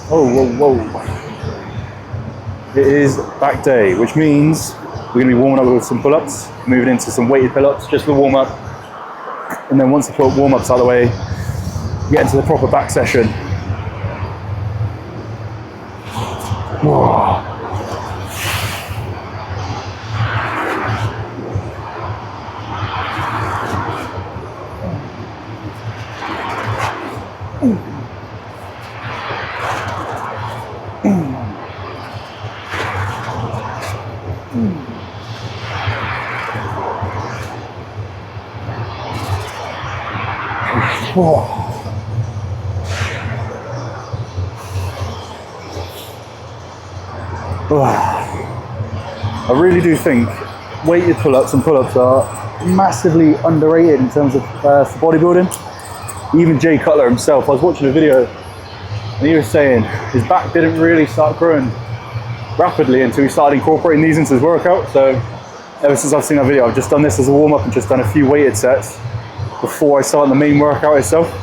Oh, whoa, whoa. It is back day, which means we're going to be warming up with some pull-ups, moving into some weighted pull-ups just for the warm-up. And then once the warm-ups out of the way, get into the proper back session. Whoa. I really do think weighted pull-ups and pull-ups are massively underrated in terms of for bodybuilding. Even Jay Cutler himself, I was watching a video and he was saying his back didn't really start growing rapidly until he started incorporating these into his workout. So ever since I've seen that video, I've just done this as a warm-up and just done a few weighted sets before I start the main workout itself.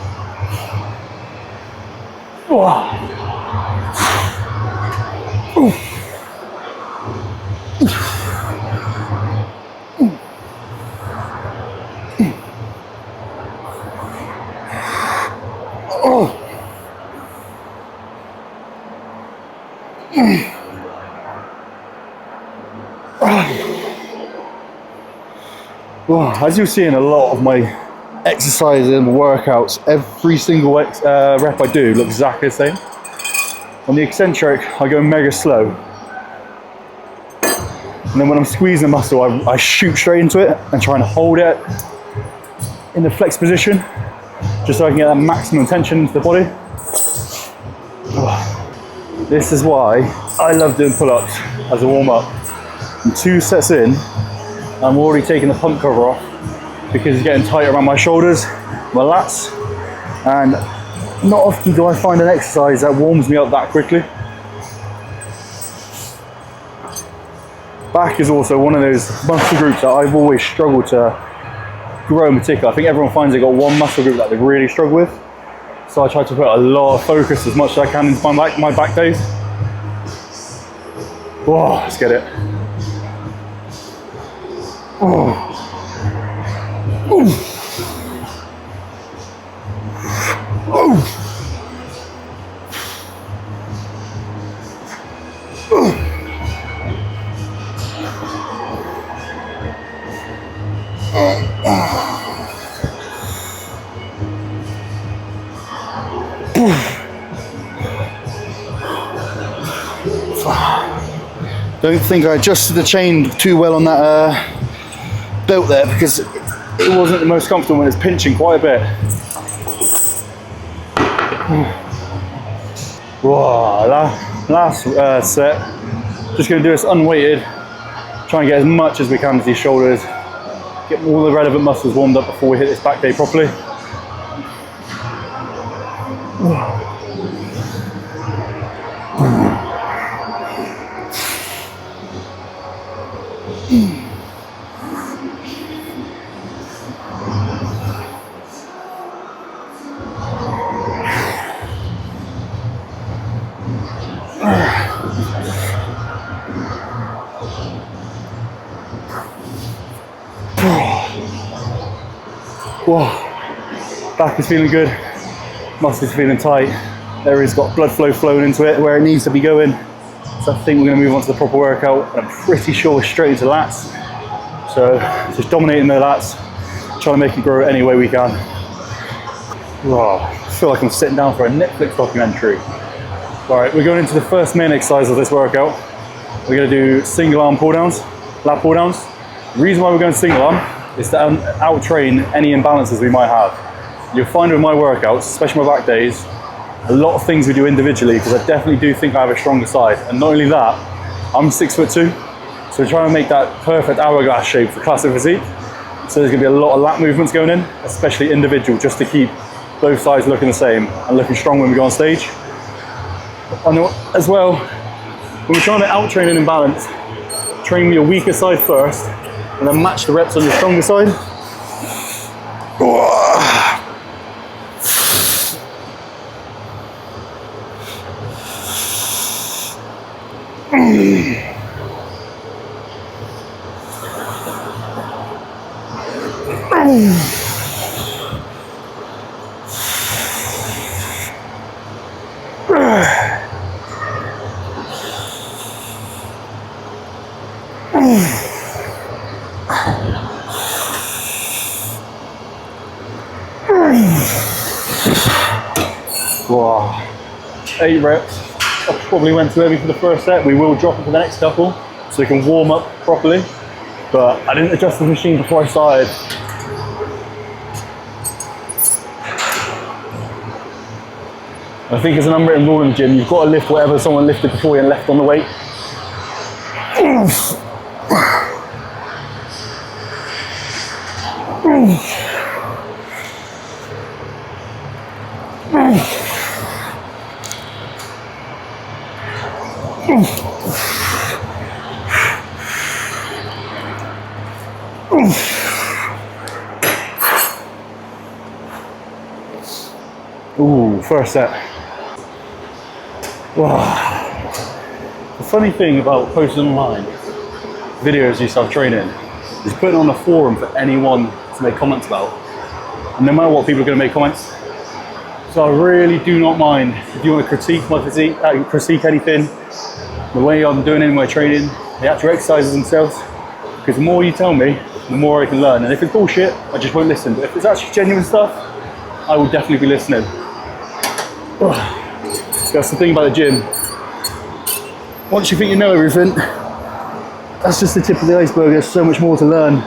As you'll see in a lot of my exercises and workouts, every single rep I do looks exactly the same. On the eccentric, I go mega slow. And then when I'm squeezing the muscle, I shoot straight into it and try and hold it in the flex position, just so I can get that maximum tension into the body. This is why I love doing pull-ups as a warm-up. And 2 sets in, I'm already taking the pump cover off because it's getting tight around my shoulders, my lats, and not often do I find an exercise that warms me up that quickly. Back is also one of those muscle groups that I've always struggled to grow in particular. I think everyone finds they've got one muscle group that they really struggle with. So I try to put a lot of focus as much as I can into my back days. Whoa, let's get it. Oh. Ooh. Oh. Don't think I adjusted the chain too well on that belt there because it wasn't the most comfortable when it's pinching quite a bit. Whoa, last set. Just going to do this unweighted. Try and get as much as we can to these shoulders. Get all the relevant muscles warmed up before we hit this back day properly. Whoa, back is feeling good, muscles feeling tight, area's got blood flow flowing into it where it needs to be going. So I think we're going to move on to the proper workout, and I'm pretty sure we're straight into lats. So just dominating the lats, trying to make it grow any way we can. Whoa, I feel like I'm sitting down for a Netflix documentary. Alright, we're going into the first main exercise of this workout. We're going to do single arm pull downs, lat pull downs. The reason why we're going single arm is to out-train any imbalances we might have. You'll find with my workouts, especially my back days, a lot of things we do individually, because I definitely do think I have a stronger side. And not only that, I'm 6'2", so we're trying to make that perfect hourglass shape for classic physique. So there's going to be a lot of lat movements going in, especially individual, just to keep both sides looking the same and looking strong when we go on stage. And as well, when we're trying to out-train an imbalance, train your weaker side first, and then match the reps on your stronger side. Wow. 8 reps. I probably went too heavy for the first set. We will drop it for the next couple so we can warm up properly. But I didn't adjust the machine before I started. I think there's an unwritten rule in the gym. You've got to lift whatever someone lifted before you and left on the weight. Ooh, first set. Wow. The funny thing about posting online videos you start training is putting on a forum for anyone to make comments about. And no matter what, people are going to make comments. So I really do not mind if you want to critique my physique, critique anything, the way I'm doing it in my training, the actual exercises themselves. Because the more you tell me, the more I can learn. And if it's bullshit, I just won't listen. But if it's actually genuine stuff, I will definitely be listening. That's the thing about the gym. Once you think you know everything, that's just the tip of the iceberg. There's so much more to learn.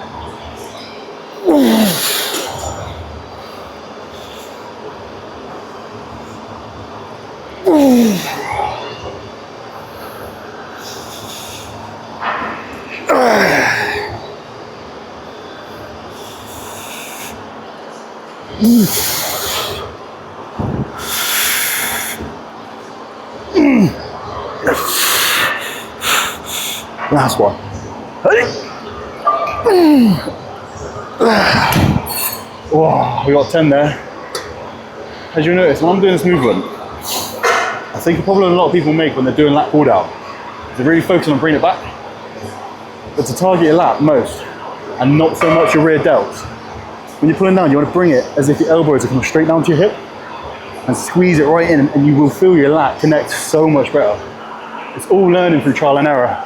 Last one. Wow, we got 10 there. As you notice, when I'm doing this movement, I think a problem a lot of people make when they're doing lat pull down is they're really focusing on bringing it back, but to target your lat most and not so much your rear delts. When you're pulling down, you want to bring it as if your elbows are coming straight down to your hip and squeeze it right in, and you will feel your lat connect so much better. It's all learning through trial and error.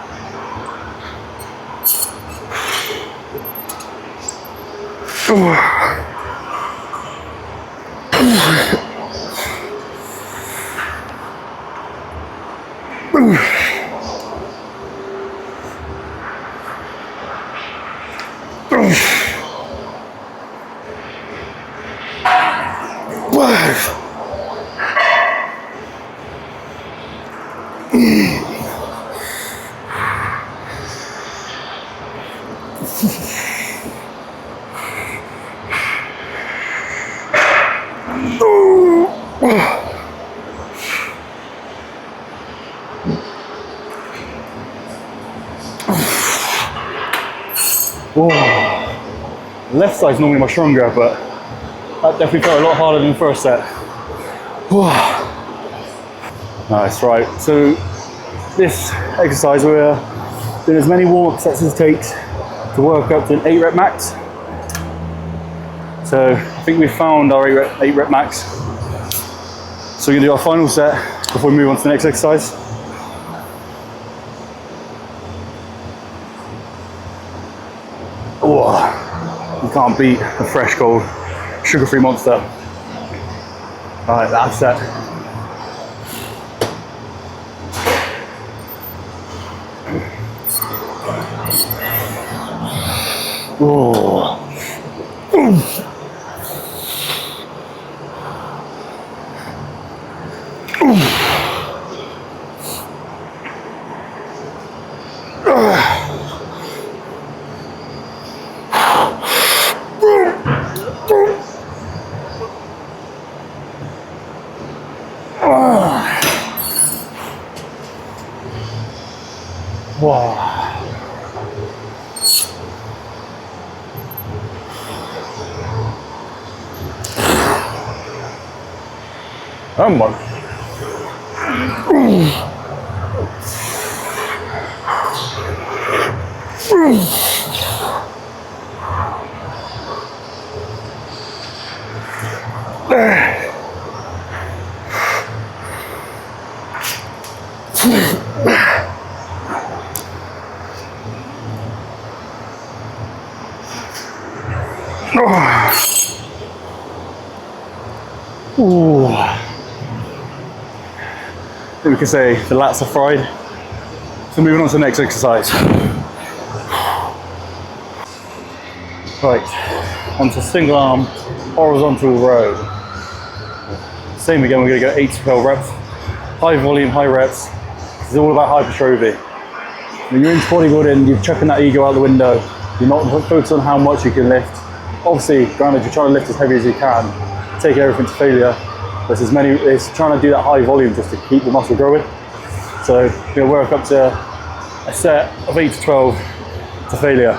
Whoa. The left side's normally much stronger, but that definitely felt a lot harder than the first set. Whoa. Nice, right. So this exercise, we're doing as many warm-up sets as it takes to work up to an 8 rep max. So I think we've found our 8 rep max. So we're gonna do our final set before we move on to the next exercise. Oh, you can't beat a fresh, cold, sugar-free monster. All right, that's set. Oh. Wow. Come on. Ooh. I think we can say the lats are fried. So moving on to the next exercise. Right, onto single arm horizontal row. Same again, we're going to go 8 to 12 reps. High volume, high reps. This is all about hypertrophy. When you're into bodybuilding, you're chucking that ego out the window. You're not focused on how much you can lift. Obviously, granted, you're trying to lift as heavy as you can, taking everything to failure. It's trying to do that high volume just to keep the muscle growing. So we're going to work up to a set of 8 to 12 to failure.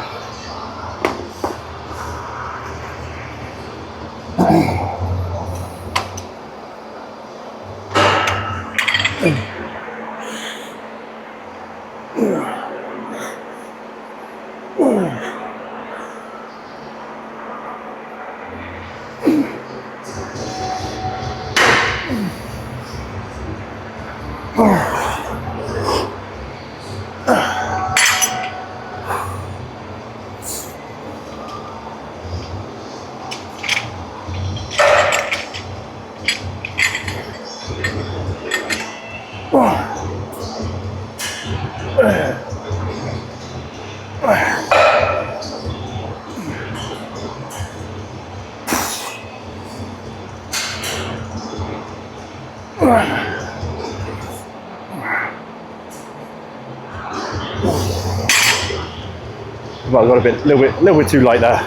Well, I got a little bit too light there.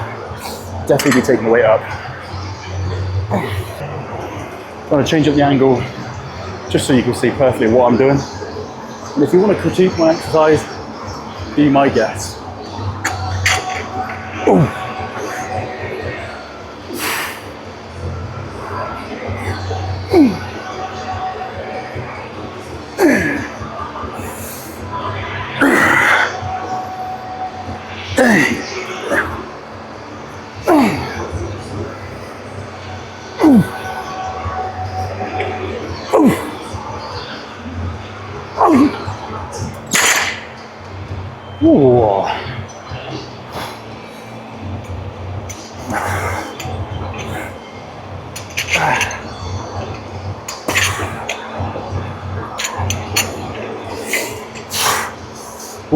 Definitely be taking the weight up. I'm going to change up the angle just so you can see perfectly what I'm doing. And if you want to critique my exercise, be my guest. Ooh.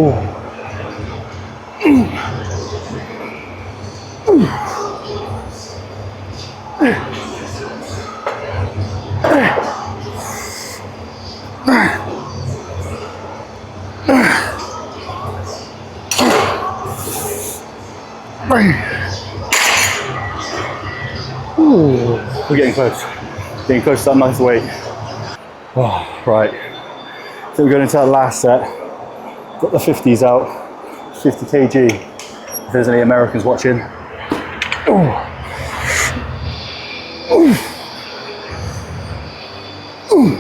Ooh. Ooh. We're getting close. Getting close to that nice weight. Oh, right. So we're going into that last set. Got the 50s out. 50 kg. If there's any Americans watching. Ooh. Ooh. Ooh.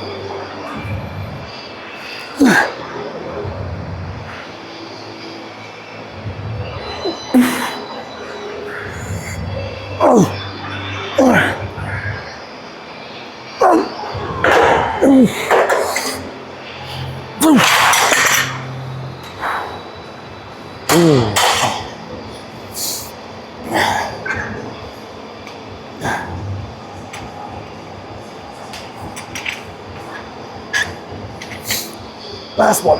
Last one.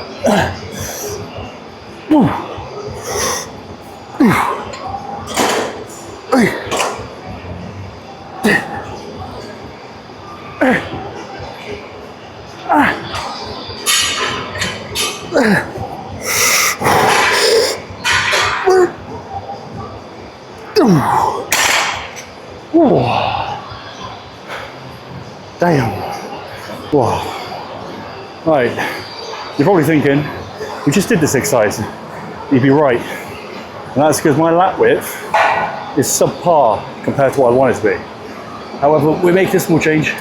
Damn. Wow. Right. You're probably thinking, we just did this exercise. You'd be right. And that's because my lat width is subpar compared to what I want it to be. However, we make this small change.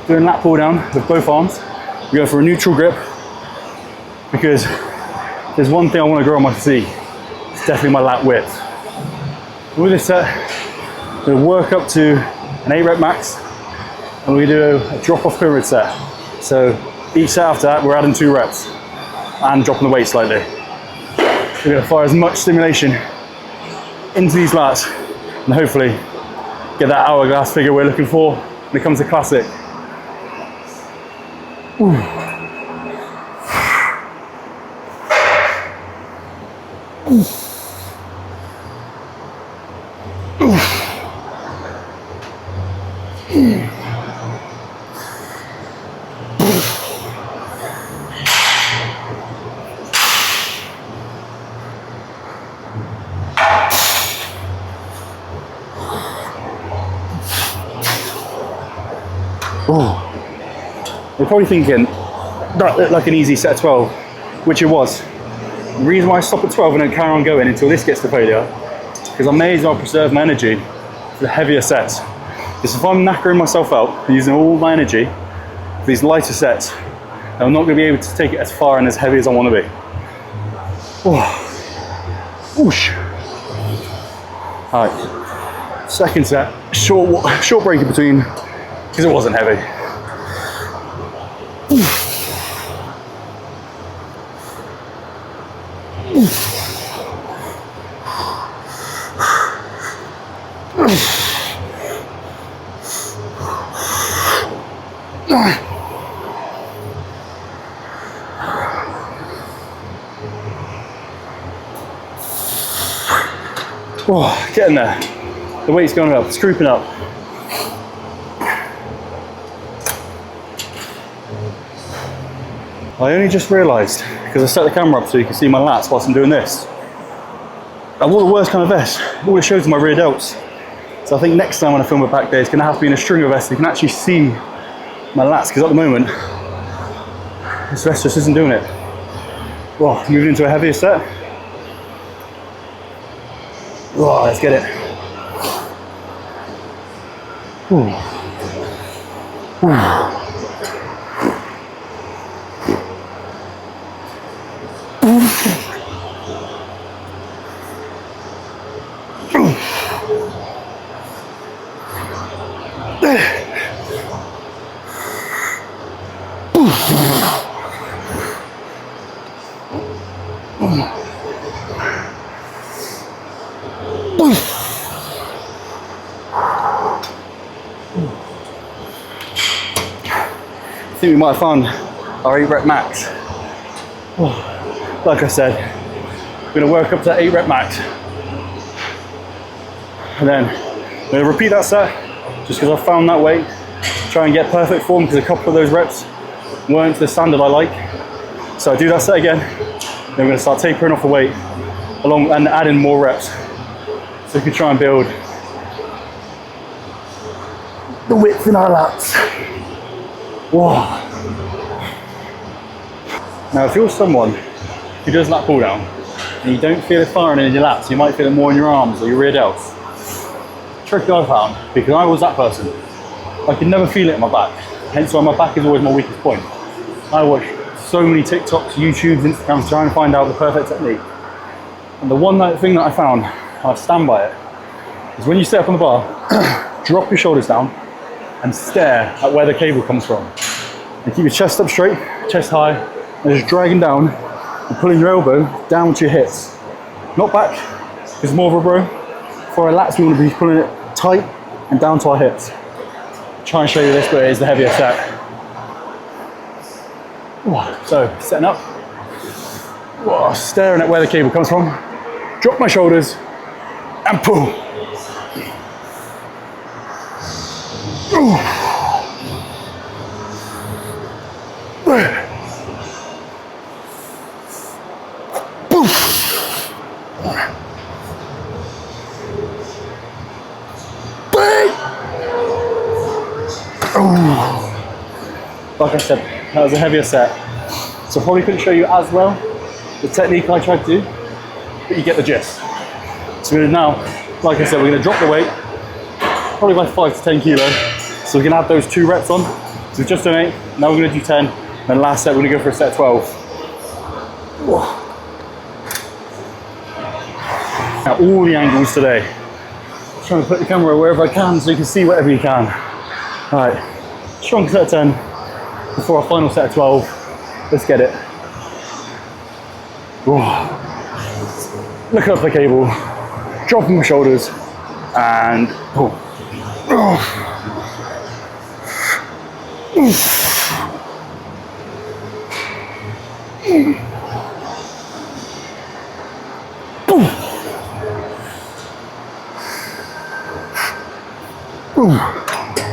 Doing lat pull down with both arms. We go for a neutral grip because there's one thing I want to grow on my physique. It's definitely my lat width. With this set, we're gonna work up to an 8 rep max, and we're gonna do a drop off pyramid set. So each set after that, we're adding 2 reps and dropping the weight slightly. We're gonna fire as much stimulation into these lats and hopefully get that hourglass figure we're looking for when it comes to classic. Ooh. Ooh. You're probably thinking that looked like an easy set of 12, which it was. The reason why I stop at 12 and don't carry on going until this gets to failure, because I may as well preserve my energy for the heavier sets. Because if I'm knackering myself out and using all my energy for these lighter sets, I'm not going to be able to take it as far and as heavy as I want to be. Whoosh. All right, second set, short break in between, because it wasn't heavy. Oh, getting there. The weight's going up, it's creeping up. I only just realised, because I set the camera up so you can see my lats whilst I'm doing this, I wore the worst kind of vest. All it shows is my rear delts. So I think next time when I film a back day, it's going to have to be in a stringer vest so you can actually see my lats, because at the moment, this vest just isn't doing it. Well, moving into a heavier set. Oh, let's get it. Ooh. I think we might have found our 8 rep max. Like I said, we're going to work up to 8 rep max. And then I'm going to repeat that set just because I found that weight. Try and get perfect form because a couple of those reps weren't to the standard I like. So I do that set again. Then we're going to start tapering off the weight along and adding more reps. So we can try and build the width in our lats. Whoa. Now if you're someone who does lat pull down and you don't feel it firing in your lats, you might feel it more in your arms or your rear delts. The trick I found, because I was that person, I could never feel it in my back, hence why my back is always my weakest point. I watch so many TikToks, YouTubes, Instagrams trying to find out the perfect technique. And the one thing that I found, and I stand by it, is when you sit up on the bar, drop your shoulders down and stare at where the cable comes from. And keep your chest up straight, chest high, and just dragging down and pulling your elbow down to your hips. Not back, it's more of a bro. For our lats, we want to be pulling it tight and down to our hips. Try and show you this, but it is the heavier set. So, setting up, staring at where the cable comes from, drop my shoulders, and pull. Like I said, that was a heavier set, so I probably couldn't show you as well the technique I tried to do, but you get the gist. So we're now, like I said, we're going to drop the weight, probably by 5 to 10 kilos, so we can add those 2 reps on. So we've just done 8, now we're going to do 10, and then last set we're going to go for a set of 12. Now, all the angles today. Trying to put the camera wherever I can so you can see whatever you can. All right, strong set of 10 before our final set of 12. Let's get it. Whoa. Look up the cable, drop my shoulders, and pull.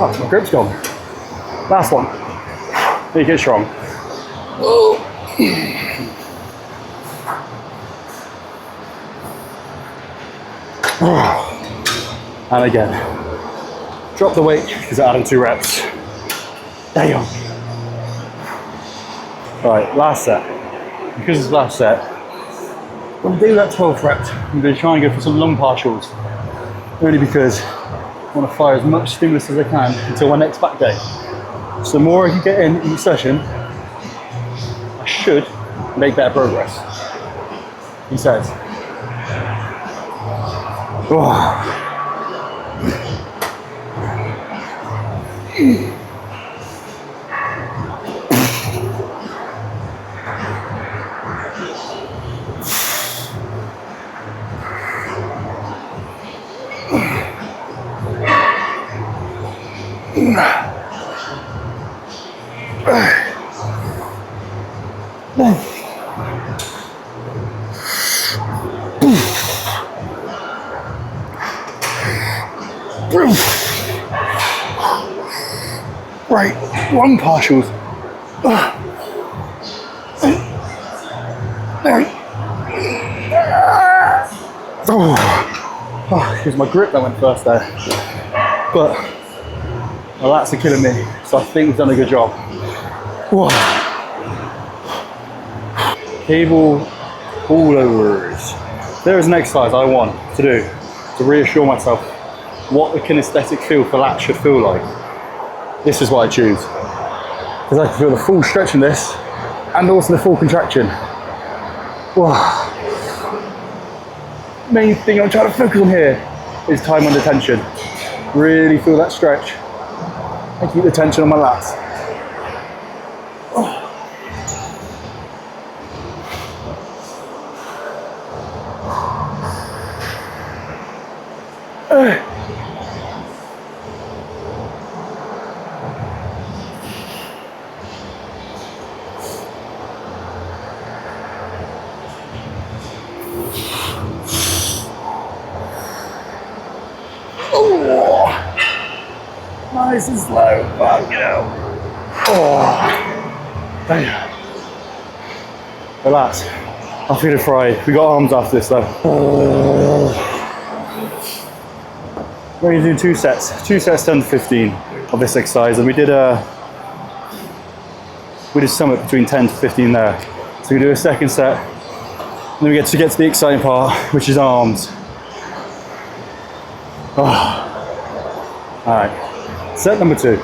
Oh, my grip's gone. Last one. Make it strong. And again. Drop the weight because I added 2 reps. There you go. Alright, last set. Because it's last set, when we do that 12th rep, I'm going to try and go for some long partials. Only because I want to fire as much stimulus as I can until my next back day. So the more I can get in each session, I should make better progress. He says. Oh. Right, long partials. Here's my grip that went first there. But my lats are killing me, so I think we've done a good job. Whoa. Cable pullovers. There is an exercise I want to do to reassure myself what the kinesthetic feel for lats should feel like. This is what I choose. Because I can feel the full stretch in this and also the full contraction. Whoa. Main thing I'm trying to focus on here is time under tension. Really feel that stretch and keep the tension on my lats. Nice and slow, fuck you know. Oh, damn. Relax. I'm feeling fried. We got arms after this though. We're going to do 2 sets. 2 sets 10 to 15 of this exercise, and we did somewhere between 10 to 15 there. So we do a second set, and then we get to the exciting part, which is arms. Oh. All right. Set number 2.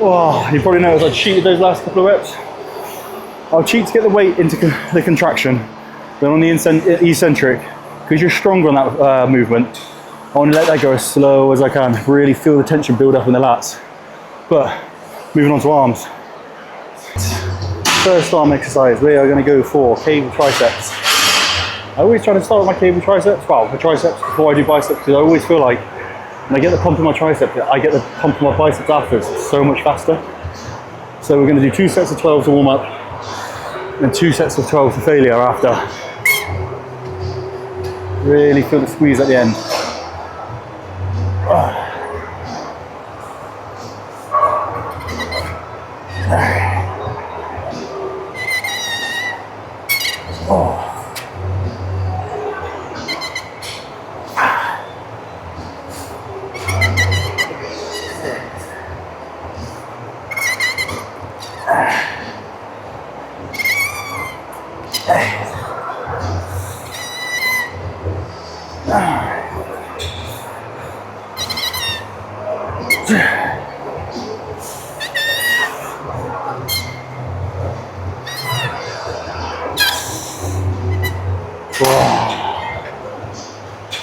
Oh, you probably noticed I cheated those last couple of reps. I'll cheat to get the weight into the contraction, then on the eccentric, because you're stronger on that movement, I want to let that go as slow as I can, really feel the tension build up in the lats. But moving on to arms. First arm exercise, we are going to go for cable triceps. I always try to start with my cable triceps, well, the triceps before I do biceps, because I always feel like when I get the pump in my tricep, I get the pump in my biceps after. It's so much faster. So we're going to do 2 sets of 12 to warm up, and 2 sets of 12 to failure after. Really feel the squeeze at the end.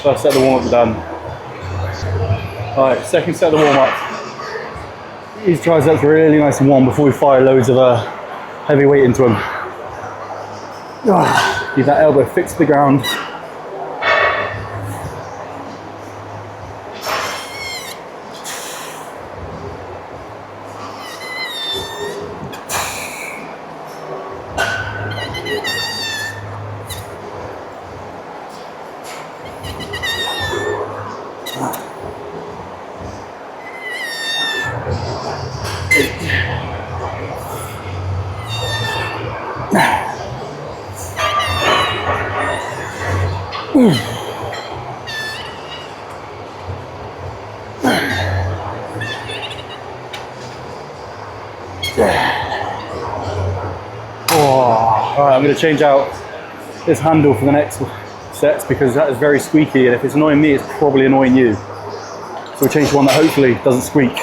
First set of the warm-up done. Alright, second set of the warm-up. These triceps really nice and warm before we fire loads of heavy weight into them. Keep that elbow fixed to the ground. Alright, I'm going to change out this handle for the next sets because that is very squeaky, and if it's annoying me, it's probably annoying you. So we'll change to one that hopefully doesn't squeak.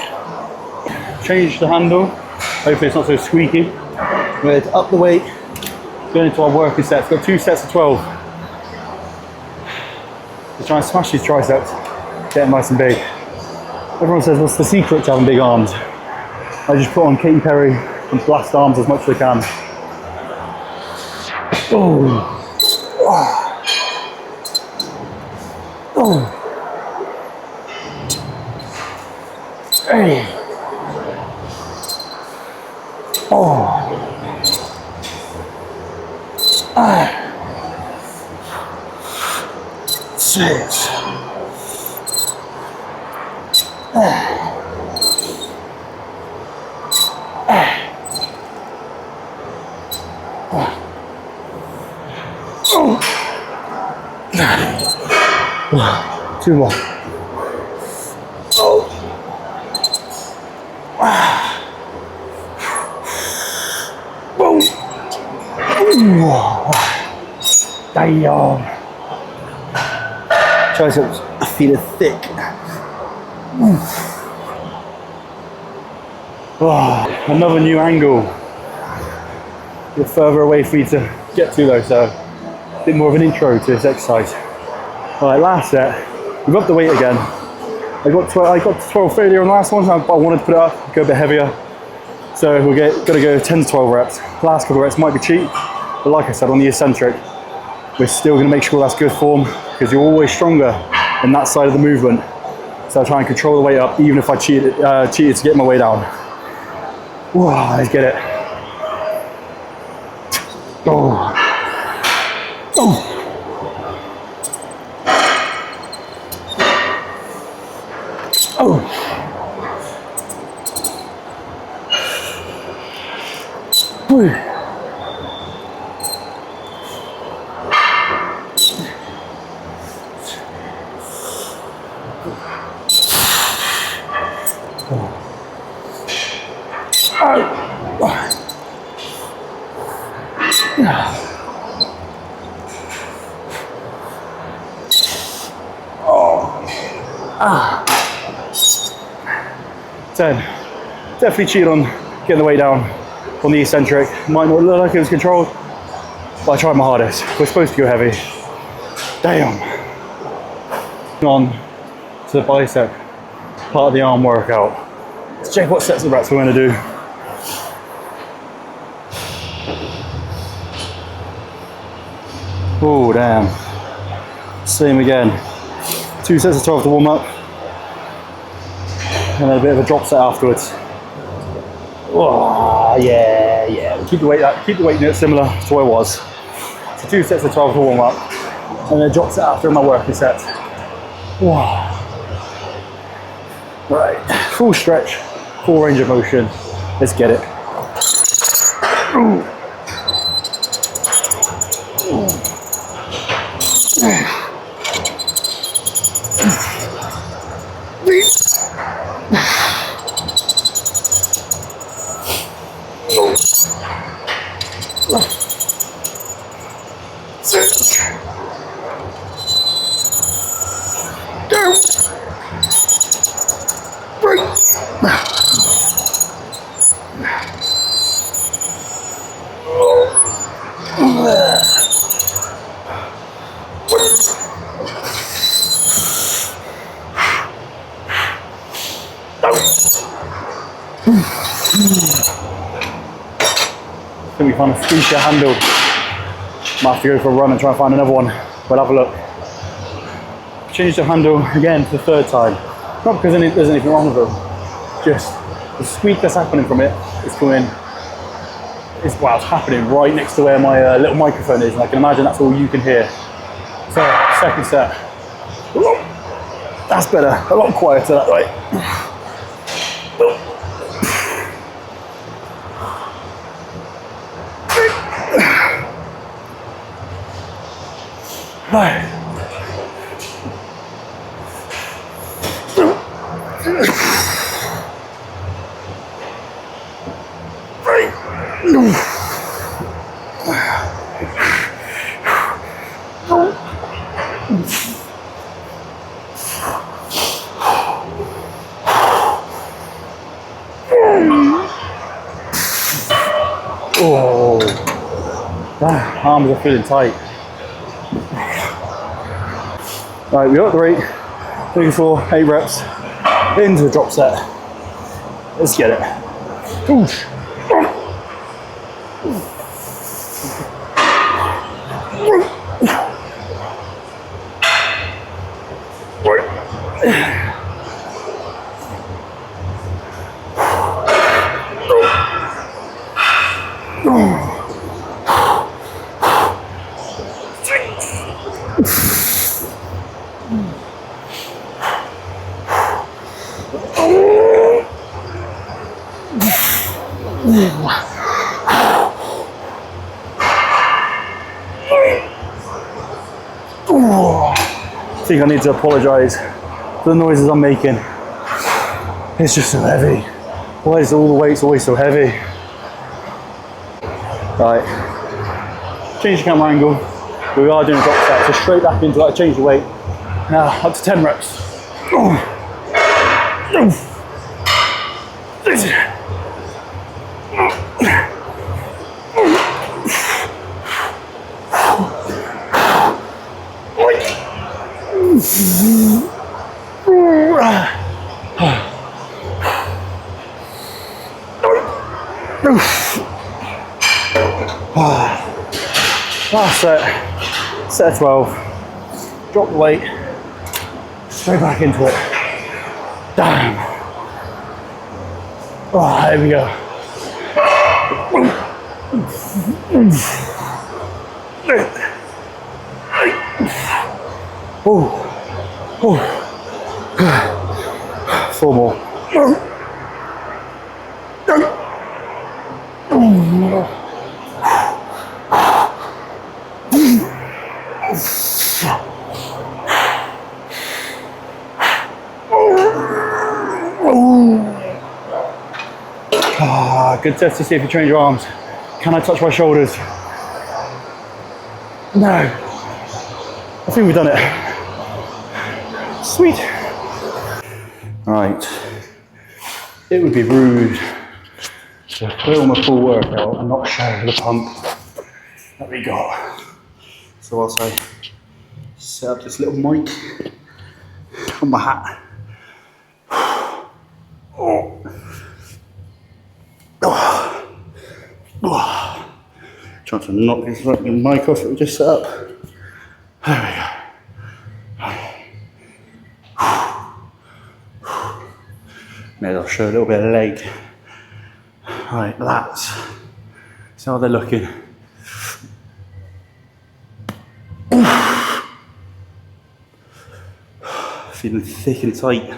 Change the handle, hopefully it's not so squeaky. We're going to up the weight, going into our working sets. We've got 2 sets of 12. Let's try and smash these triceps, get them nice and big. Everyone says, what's the secret to having big arms? I just put on Katy Perry and blast arms as much as I can. Oh. Oh. Hey. Oh. Ah. 6. Two more. Oh. Boom. Damn. Triceps, feet are thick. Another new angle. A bit further away for you to get to though, so a bit more of an intro to this exercise. Alright, last set. We've upped the weight again. I got 12 failure on the last one, so I wanted to put it up, go a bit heavier. So we're going to go 10 to 12 reps. Last couple of reps might be cheap, but like I said, on the eccentric, we're still going to make sure that's good form because you're always stronger in that side of the movement. So I try and control the weight up, even if I cheated to get my weight down. Whoa, let's get it. Oh. Oh. Oh. Whew. Ah. 10. Definitely cheated on getting the weight down on the eccentric. Might not look like it was controlled, but I tried my hardest. We're supposed to go heavy. Damn. On to the bicep, part of the arm workout. Let's check what sets of reps we're going to do. Oh, damn. Same again. 2 sets of 12 to warm up. And then a bit of a drop set afterwards. Oh, yeah. Keep the weight similar to what it was. So 2 sets of 12 to warm up. And then drop set after in my working set. Wow. Right, full stretch, full range of motion. Let's get it. Ooh. I think we kind of squeeze your handle. Might have to go for a run and try and find another one. We'll have a look. Change the handle again for the third time. Not because there's anything wrong with it. Just the squeak that's happening from it is coming. It's happening right next to where my little microphone is, and I can imagine that's all you can hear. So, second set. That's better, a lot quieter that way. Right. Oh, arms are feeling tight. Right, we got the rate, 34, 8 reps, into the drop set. Let's get it. Oosh. I think I need to apologise for the noises I'm making. It's just so heavy. Why is all the weight's always so heavy? Right, change the camera angle. We are doing a drop set, so straight back into that, change the weight. Now, up to 10 reps. Last set, set of 12, drop the weight, straight back into it, damn. Oh, there we go. Four more. Good test to see if you train your arms. Can I touch my shoulders? No. I think we've done it. Sweet. Right. It would be rude to film a full workout and not show the pump that we got. So whilst I set up this little mic on my hat. Trying to knock this fucking mic off that we just set up. There we go. Maybe I'll show a little bit of leg. Right, lats. See how they're looking. Feeling thick and tight.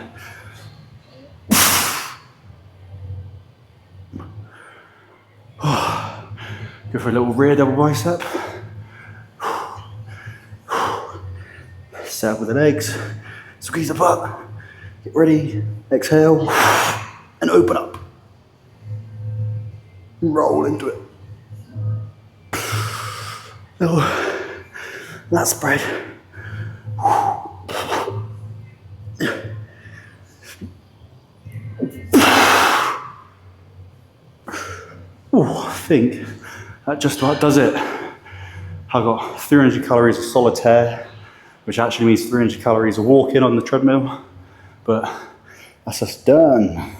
Go for a little rear double bicep. Set up with the legs. Squeeze the butt. Get ready. Exhale. And open up. Roll into it. Little lat spread. Oh, I think that just about does it. I've got 300 calories of solitaire, which actually means 300 calories of walking on the treadmill, but that's just done.